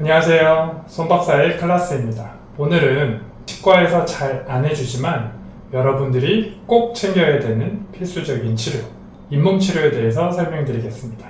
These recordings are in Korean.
안녕하세요. 손박사의 클라스입니다. 오늘은 치과에서 잘 안 해주지만 여러분들이 꼭 챙겨야 되는 필수적인 치료, 잇몸 치료에 대해서 설명드리겠습니다.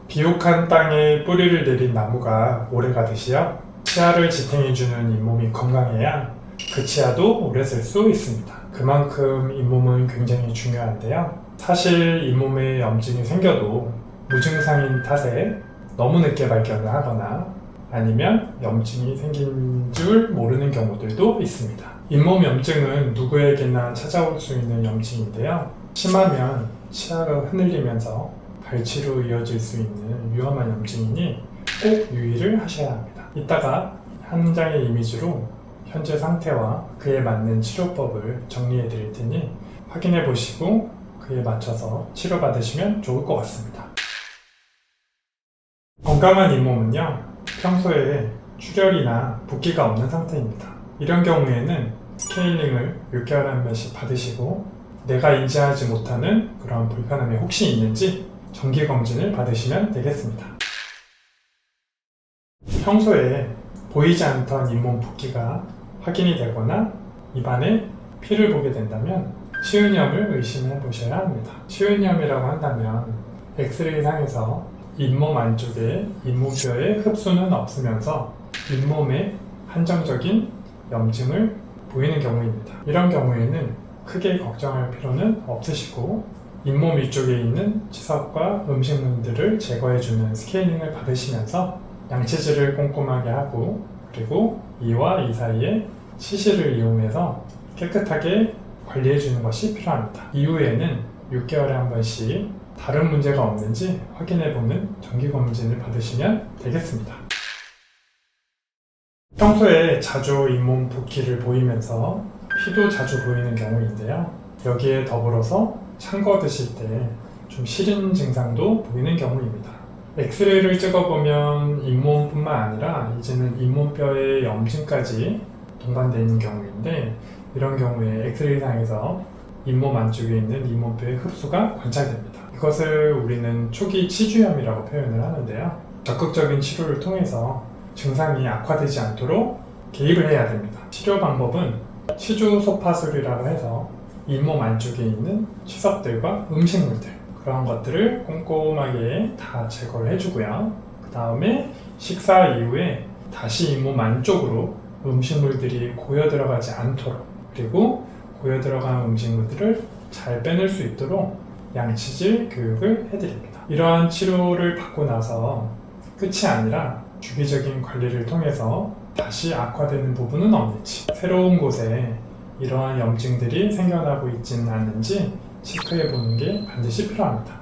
비옥한 땅에 뿌리를 내린 나무가 오래 가듯이요, 치아를 지탱해주는 잇몸이 건강해야 그 치아도 오래 쓸 수 있습니다. 그만큼 잇몸은 굉장히 중요한데요. 사실 잇몸에 염증이 생겨도 무증상인 탓에 너무 늦게 발견을 하거나 아니면 염증이 생긴 줄 모르는 경우들도 있습니다. 잇몸 염증은 누구에게나 찾아올 수 있는 염증인데요. 심하면 치아가 흔들리면서 발치로 이어질 수 있는 위험한 염증이니 꼭 유의를 하셔야 합니다. 이따가 한 장의 이미지로 현재 상태와 그에 맞는 치료법을 정리해 드릴 테니 확인해 보시고 그에 맞춰서 치료받으시면 좋을 것 같습니다. 건강한 잇몸은요, 평소에 출혈이나 붓기가 없는 상태입니다. 이런 경우에는 스케일링을 6개월에 한 번씩 받으시고 내가 인지하지 못하는 그런 불편함이 혹시 있는지 정기검진을 받으시면 되겠습니다. 평소에 보이지 않던 잇몸 붓기가 확인이 되거나 입안에 피를 보게 된다면 치은염을 의심해 보셔야 합니다. 치은염이라고 한다면 엑스레이 상에서 잇몸 안쪽에 잇몸뼈의 흡수는 없으면서 잇몸에 한정적인 염증을 보이는 경우입니다. 이런 경우에는 크게 걱정할 필요는 없으시고 잇몸 위쪽에 있는 치석과 음식물들을 제거해주는 스케일링을 받으시면서 양치질을 꼼꼼하게 하고 그리고 이와 이 사이에 시실을 이용해서 깨끗하게 관리해주는 것이 필요합니다. 이후에는 6개월에 한 번씩 다른 문제가 없는지 확인해보는 정기검진을 받으시면 되겠습니다. 평소에 자주 잇몸 붓기를 보이면서 피도 자주 보이는 경우인데요. 여기에 더불어서 찬 거 드실 때 좀 시린 증상도 보이는 경우입니다. 엑스레이를 찍어보면 잇몸뿐만 아니라 이제는 잇몸뼈의 염증까지 동반되어 있는 경우인데 이런 경우에 엑스레이상에서 잇몸 안쪽에 있는 잇몸뼈의 흡수가 관찰됩니다. 이것을 우리는 초기 치주염이라고 표현을 하는데요. 적극적인 치료를 통해서 증상이 악화되지 않도록 개입을 해야 됩니다. 치료 방법은 치주 소파술이라고 해서 잇몸 안쪽에 있는 치석들과 음식물들 그런 것들을 꼼꼼하게 다 제거를 해주고요. 그 다음에 식사 이후에 다시 잇몸 안쪽으로 음식물들이 고여 들어가지 않도록 그리고 고여 들어간 음식물들을 잘 빼낼 수 있도록 양치질 교육을 해드립니다. 이러한 치료를 받고 나서 끝이 아니라 주기적인 관리를 통해서 다시 악화되는 부분은 없는지 새로운 곳에 이러한 염증들이 생겨나고 있지는 않는지 체크해 보는 게 반드시 필요합니다.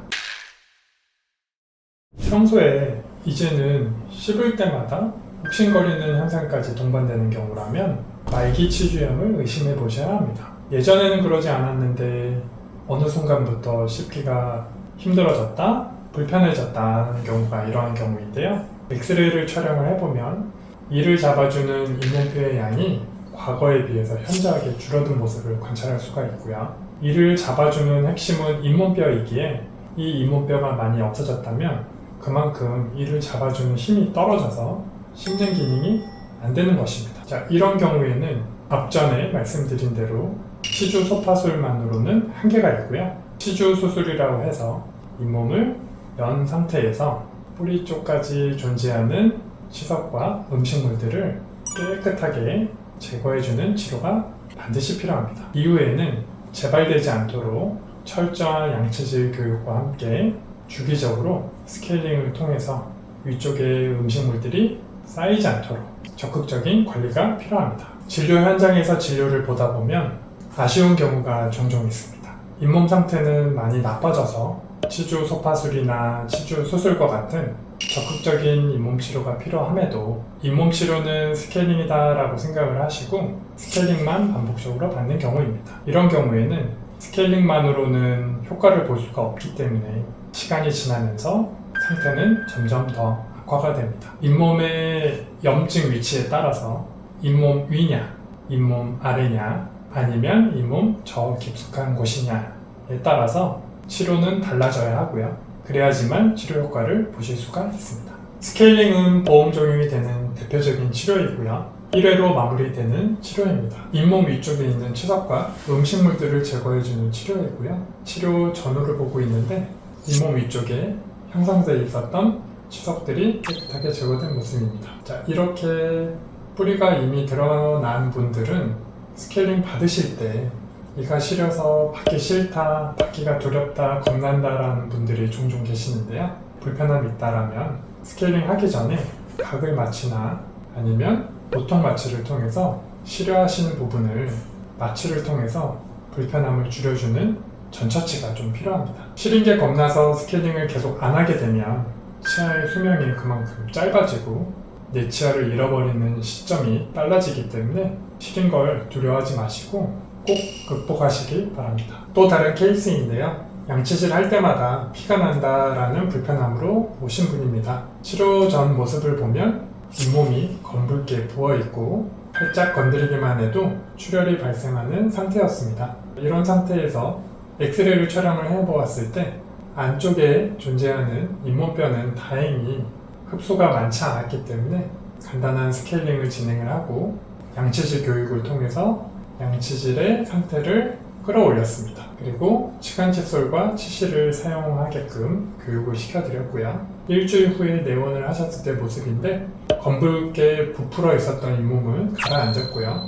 평소에 이제는 씹을 때마다 욱신거리는 현상까지 동반되는 경우라면 말기 치주염을 의심해 보셔야 합니다. 예전에는 그러지 않았는데 어느 순간부터 씹기가 힘들어졌다, 불편해졌다는 경우가 이러한 경우인데요. 엑스레이를 촬영을 해보면 이를 잡아주는 잇몸뼈의 양이 과거에 비해서 현저하게 줄어든 모습을 관찰할 수가 있고요. 이를 잡아주는 핵심은 잇몸뼈이기에 이 잇몸뼈가 많이 없어졌다면 그만큼 이를 잡아주는 힘이 떨어져서 심장 기능이 안 되는 것입니다. 자, 이런 경우에는 앞전에 말씀드린 대로 치주 소파술만으로는 한계가 있고요. 치주 수술이라고 해서 잇몸을 연 상태에서 뿌리 쪽까지 존재하는 치석과 음식물들을 깨끗하게 제거해주는 치료가 반드시 필요합니다. 이후에는 재발되지 않도록 철저한 양치질 교육과 함께 주기적으로 스케일링을 통해서 위쪽의 음식물들이 쌓이지 않도록 적극적인 관리가 필요합니다. 진료 현장에서 진료를 보다 보면 아쉬운 경우가 종종 있습니다. 잇몸 상태는 많이 나빠져서 치주 소파술이나 치주 수술과 같은 적극적인 잇몸 치료가 필요함에도 잇몸 치료는 스케일링이다 라고 생각을 하시고 스케일링만 반복적으로 받는 경우입니다. 이런 경우에는 스케일링만으로는 효과를 볼 수가 없기 때문에 시간이 지나면서 상태는 점점 더 악화가 됩니다. 잇몸의 염증 위치에 따라서 잇몸 위냐, 잇몸 아래냐, 아니면 잇몸 저 깊숙한 곳이냐에 따라서 치료는 달라져야 하고요. 그래야지만 치료 효과를 보실 수가 있습니다. 스케일링은 보험 적용이 되는 대표적인 치료이고요. 1회로 마무리되는 치료입니다. 잇몸 위쪽에 있는 치석과 음식물들을 제거해주는 치료이고요. 치료 전후를 보고 있는데 잇몸 위쪽에 형성되어 있었던 치석들이 깨끗하게 제거된 모습입니다. 자, 이렇게 뿌리가 이미 드러난 분들은 스케일링 받으실 때 이가 시려서 받기 싫다, 받기가 두렵다, 겁난다라는 분들이 종종 계시는데요. 불편함이 있다라면 스케일링 하기 전에 각을 마취나 아니면 보통 마취를 통해서 시려하시는 부분을 마취를 통해서 불편함을 줄여주는 전처치가 좀 필요합니다. 시린 게 겁나서 스케일링을 계속 안 하게 되면 치아의 수명이 그만큼 짧아지고 내 치아를 잃어버리는 시점이 빨라지기 때문에 시린 걸 두려워하지 마시고 꼭 극복하시길 바랍니다. 또 다른 케이스인데요. 양치질 할 때마다 피가 난다라는 불편함으로 오신 분입니다. 치료 전 모습을 보면 잇몸이 검붉게 부어있고 살짝 건드리기만 해도 출혈이 발생하는 상태였습니다. 이런 상태에서 엑스레이를 촬영을 해보았을 때 안쪽에 존재하는 잇몸뼈는 다행히 흡수가 많지 않았기 때문에 간단한 스케일링을 진행을 하고 양치질 교육을 통해서 양치질의 상태를 끌어올렸습니다. 그리고 치간 칫솔과 치실을 사용하게끔 교육을 시켜드렸고요. 일주일 후에 내원을 하셨을 때 모습인데 검붉게 부풀어 있었던 잇몸을 가라앉았고요.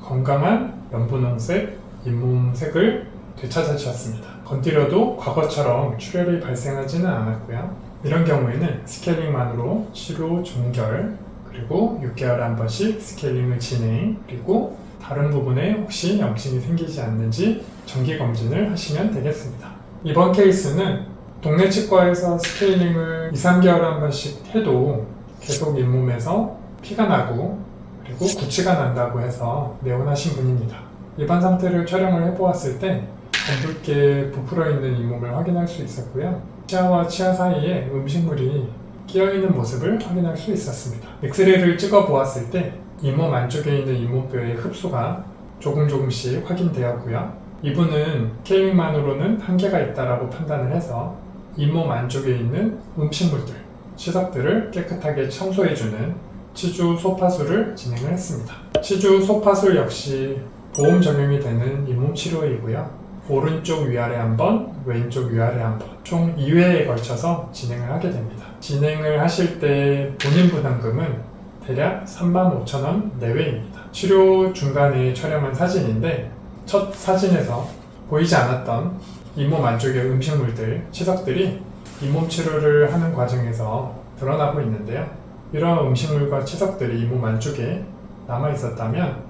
건강한 연분홍색 잇몸색을 되찾으셨습니다. 건드려도 과거처럼 출혈이 발생하지는 않았고요. 이런 경우에는 스케일링만으로 치료 종결, 그리고 6개월에 한 번씩 스케일링을 진행, 그리고 다른 부분에 혹시 염증이 생기지 않는지 정기검진을 하시면 되겠습니다. 이번 케이스는 동네 치과에서 스케일링을 2, 3개월에 한 번씩 해도 계속 잇몸에서 피가 나고 그리고 구취가 난다고 해서 내원하신 분입니다. 일반 상태를 촬영을 해보았을 때 검붉게 부풀어 있는 잇몸을 확인할 수 있었고요. 치아와 치아 사이에 음식물이 끼어있는 모습을 확인할 수 있었습니다. 엑스레이를 찍어 보았을 때 잇몸 안쪽에 있는 잇몸뼈의 흡수가 조금씩 확인되었고요. 이분은 스케일링만으로는 한계가 있다고 판단을 해서 잇몸 안쪽에 있는 음식물들, 치석들을 깨끗하게 청소해주는 치주 소파술을 진행을 했습니다. 치주 소파술 역시 보험 적용이 되는 잇몸 치료이고요. 오른쪽 위아래 한 번, 왼쪽 위아래 한 번, 총 2회에 걸쳐서 진행을 하게 됩니다. 진행을 하실 때 본인 부담금은 대략 35,000원 내외입니다. 치료 중간에 촬영한 사진인데 첫 사진에서 보이지 않았던 잇몸 안쪽의 음식물들, 치석들이 잇몸 치료를 하는 과정에서 드러나고 있는데요. 이러한 음식물과 치석들이 잇몸 안쪽에 남아 있었다면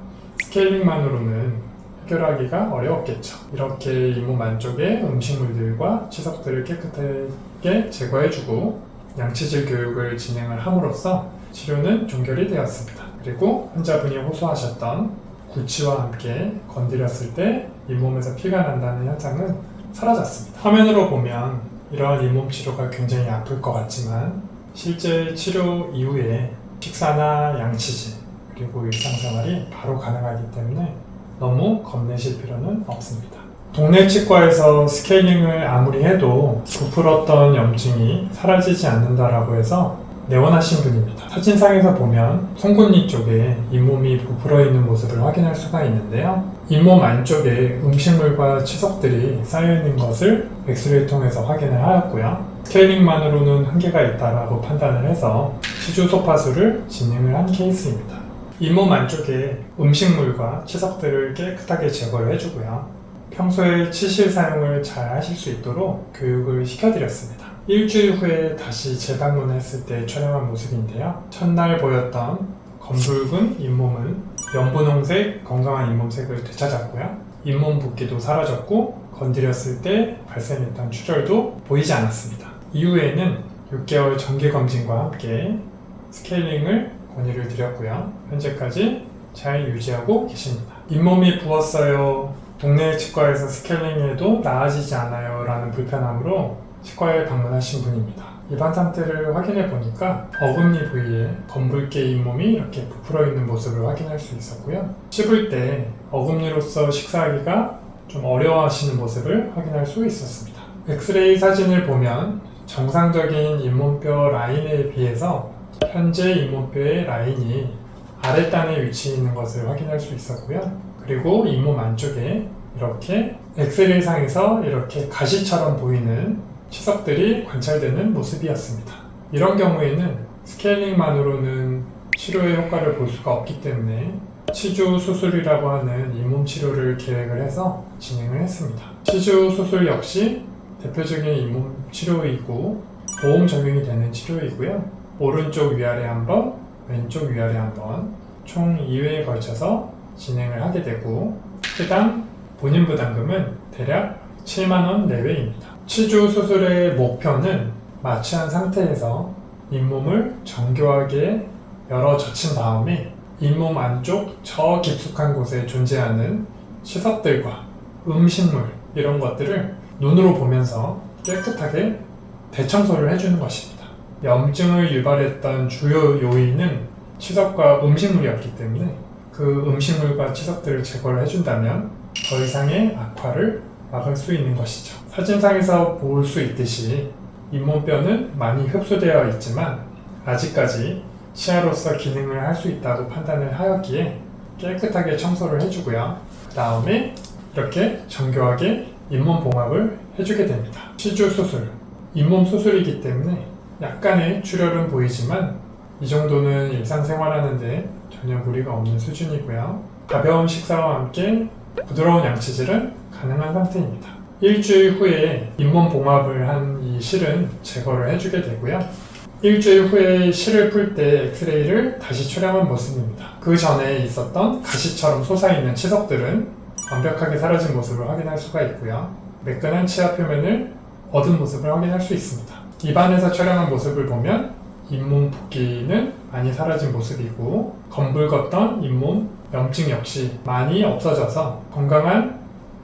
스케일링만으로는 해결하기가 어려웠겠죠. 이렇게 잇몸 안쪽의 음식물들과 치석들을 깨끗하게 제거해주고 양치질 교육을 진행을 함으로써 치료는 종결이 되었습니다. 그리고 환자분이 호소하셨던 구취와 함께 건드렸을 때 잇몸에서 피가 난다는 현상은 사라졌습니다. 화면으로 보면 이러한 잇몸 치료가 굉장히 아플 것 같지만 실제 치료 이후에 식사나 양치질 그리고 일상생활이 바로 가능하기 때문에 너무 겁내실 필요는 없습니다. 동네 치과에서 스케일링을 아무리 해도 부풀었던 염증이 사라지지 않는다라고 해서 내원하신 분입니다. 사진상에서 보면 송곳니 쪽에 잇몸이 부풀어 있는 모습을 확인할 수가 있는데요. 잇몸 안쪽에 음식물과 치석들이 쌓여 있는 것을 엑스레이 통해서 확인을 하였고요. 스케일링만으로는 한계가 있다라고 판단을 해서 치주 소파술을 진행을 한 케이스입니다. 잇몸 안쪽에 음식물과 치석들을 깨끗하게 제거를 해주고요. 평소에 치실 사용을 잘 하실 수 있도록 교육을 시켜드렸습니다. 일주일 후에 다시 재방문했을 때 촬영한 모습인데요. 첫날 보였던 검붉은 잇몸은 연분홍색 건강한 잇몸색을 되찾았고요. 잇몸 붓기도 사라졌고 건드렸을 때 발생했던 출혈도 보이지 않았습니다. 이후에는 6개월 정기검진과 함께 스케일링을 권유를 드렸고요. 현재까지 잘 유지하고 계십니다. 잇몸이 부었어요. 동네 치과에서 스케일링해도 나아지지 않아요 라는 불편함으로 치과에 방문하신 분입니다. 입안 상태를 확인해 보니까 어금니 부위에 검붉게 잇몸이 이렇게 부풀어 있는 모습을 확인할 수 있었고요. 씹을 때 어금니로서 식사하기가 좀 어려워하시는 모습을 확인할 수 있었습니다. 엑스레이 사진을 보면 정상적인 잇몸뼈 라인에 비해서 현재 잇몸뼈의 라인이 아랫단에 위치해 있는 것을 확인할 수 있었고요. 그리고 잇몸 안쪽에 이렇게 엑스레이상에서 이렇게 가시처럼 보이는 치석들이 관찰되는 모습이었습니다. 이런 경우에는 스케일링만으로는 치료의 효과를 볼 수가 없기 때문에 치주 수술이라고 하는 잇몸 치료를 계획을 해서 진행을 했습니다. 치주 수술 역시 대표적인 잇몸 치료이고 보험 적용이 되는 치료이고요. 오른쪽 위아래 한번, 왼쪽 위아래 한번 총 2회에 걸쳐서 진행을 하게 되고 해당 본인 부담금은 대략 7만원 내외입니다. 치주 수술의 목표는 마취한 상태에서 잇몸을 정교하게 열어 젖힌 다음에 잇몸 안쪽 저 깊숙한 곳에 존재하는 치석들과 음식물 이런 것들을 눈으로 보면서 깨끗하게 대청소를 해주는 것입니다. 염증을 유발했던 주요 요인은 치석과 음식물이었기 때문에 그 음식물과 치석들을 제거를 해준다면 더 이상의 악화를 막을 수 있는 것이죠. 사진상에서 볼 수 있듯이 잇몸뼈는 많이 흡수되어 있지만 아직까지 치아로서 기능을 할 수 있다고 판단을 하였기에 깨끗하게 청소를 해주고요. 그 다음에 이렇게 정교하게 잇몸 봉합을 해주게 됩니다. 치주 수술, 잇몸 수술이기 때문에 약간의 출혈은 보이지만 이 정도는 일상생활하는데 전혀 무리가 없는 수준이고요. 가벼운 식사와 함께 부드러운 양치질은 가능한 상태입니다. 일주일 후에 잇몸 봉합을 한 이 실은 제거를 해주게 되고요. 일주일 후에 실을 풀 때 엑스레이를 다시 촬영한 모습입니다. 그 전에 있었던 가시처럼 솟아있는 치석들은 완벽하게 사라진 모습을 확인할 수가 있고요. 매끈한 치아 표면을 얻은 모습을 확인할 수 있습니다. 입안에서 촬영한 모습을 보면 잇몸 붓기는 많이 사라진 모습이고 검붉었던 잇몸 염증 역시 많이 없어져서 건강한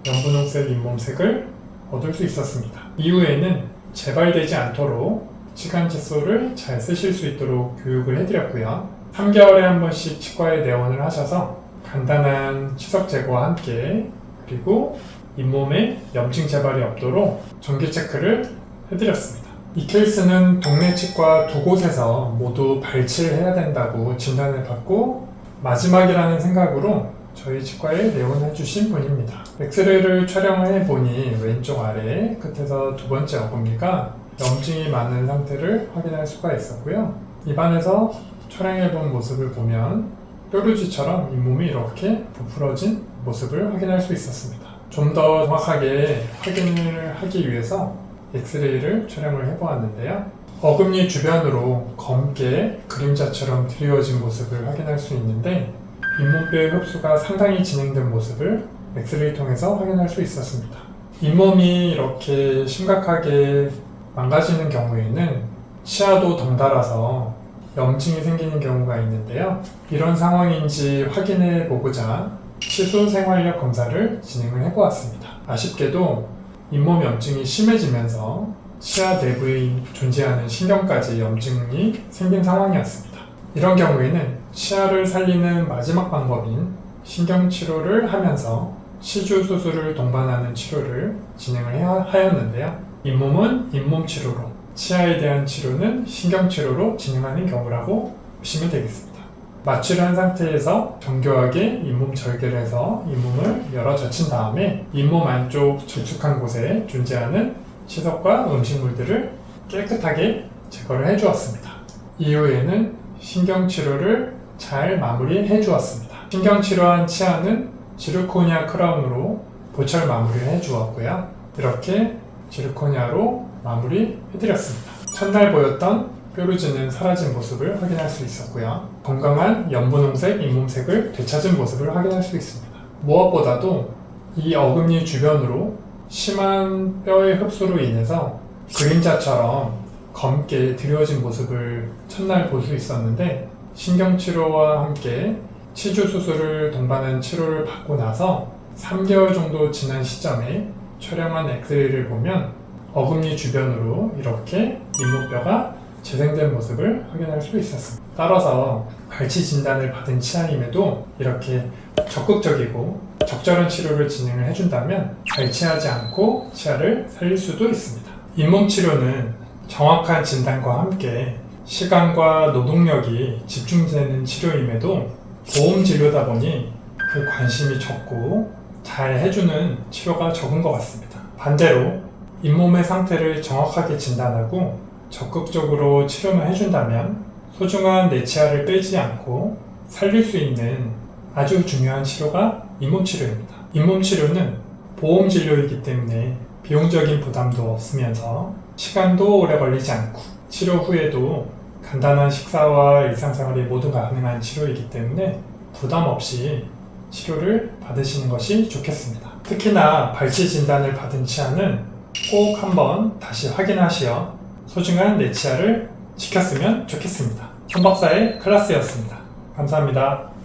연분홍색 잇몸색을 얻을 수 있었습니다. 이후에는 재발되지 않도록 치간 칫솔을 잘 쓰실 수 있도록 교육을 해드렸고요. 3개월에 한 번씩 치과에 내원을 하셔서 간단한 치석 제거와 함께 그리고 잇몸에 염증 재발이 없도록 정기 체크를 해드렸습니다. 이 케이스는 동네 치과 두 곳에서 모두 발치를 해야 된다고 진단을 받고 마지막이라는 생각으로 저희 치과에 내원해 주신 분입니다. 엑스레이를 촬영을 해보니 왼쪽 아래 끝에서 두 번째 어금니가 염증이 많은 상태를 확인할 수가 있었고요. 입안에서 촬영해본 모습을 보면 뾰루지처럼 잇몸이 이렇게 부풀어진 모습을 확인할 수 있었습니다. 좀 더 정확하게 확인을 하기 위해서 엑스레이를 촬영을 해보았는데요. 어금니 주변으로 검게 그림자처럼 드리워진 모습을 확인할 수 있는데 잇몸뼈의 흡수가 상당히 진행된 모습을 엑스레이 통해서 확인할 수 있었습니다. 잇몸이 이렇게 심각하게 망가지는 경우에는 치아도 덩달아서 염증이 생기는 경우가 있는데요. 이런 상황인지 확인해 보고자 치수 생활력 검사를 진행을 해보았습니다. 아쉽게도 잇몸 염증이 심해지면서 치아 내부에 존재하는 신경까지 염증이 생긴 상황이었습니다. 이런 경우에는 치아를 살리는 마지막 방법인 신경치료를 하면서 치주 수술을 동반하는 치료를 진행을 하였는데요. 잇몸은 잇몸치료로, 치아에 대한 치료는 신경치료로 진행하는 경우라고 보시면 되겠습니다. 마취를 한 상태에서 정교하게 잇몸 절개를 해서 잇몸을 열어 젖힌 다음에 잇몸 안쪽 깊숙한 곳에 존재하는 치석과 음식물들을 깨끗하게 제거를 해주었습니다. 이후에는 신경치료를 잘 마무리해 주었습니다. 신경치료한 치아는 지르코니아 크라운으로 보철 마무리를 해주었고요. 이렇게 지르코니아로 마무리해드렸습니다. 첫날 보였던 뾰루지는 사라진 모습을 확인할 수 있었고요. 건강한 연분홍색 잇몸색을 되찾은 모습을 확인할 수 있습니다. 무엇보다도 이 어금니 주변으로 심한 뼈의 흡수로 인해서 그림자처럼 검게 드리워진 모습을 첫날 볼 수 있었는데 신경치료와 함께 치주 수술을 동반한 치료를 받고 나서 3개월 정도 지난 시점에 촬영한 엑스레이를 보면 어금니 주변으로 이렇게 잇몸뼈가 재생된 모습을 확인할 수 있었습니다. 따라서 발치 진단을 받은 치아임에도 이렇게 적극적이고 적절한 치료를 진행을 해준다면 발치하지 않고 치아를 살릴 수도 있습니다. 잇몸 치료는 정확한 진단과 함께 시간과 노동력이 집중되는 치료임에도 보험 진료다 보니 그 관심이 적고 잘 해주는 치료가 적은 것 같습니다. 반대로 잇몸의 상태를 정확하게 진단하고 적극적으로 치료만 해준다면 소중한 내 치아를 빼지 않고 살릴 수 있는 아주 중요한 치료가 잇몸 치료입니다. 잇몸 치료는 보험 진료이기 때문에 비용적인 부담도 없으면서 시간도 오래 걸리지 않고 치료 후에도 간단한 식사와 일상생활이 모두 가능한 치료이기 때문에 부담 없이 치료를 받으시는 것이 좋겠습니다. 특히나 발치 진단을 받은 치아는 꼭 한번 다시 확인하시어 소중한 내 치아를 지켰으면 좋겠습니다. 손박사의 클라스였습니다. 감사합니다.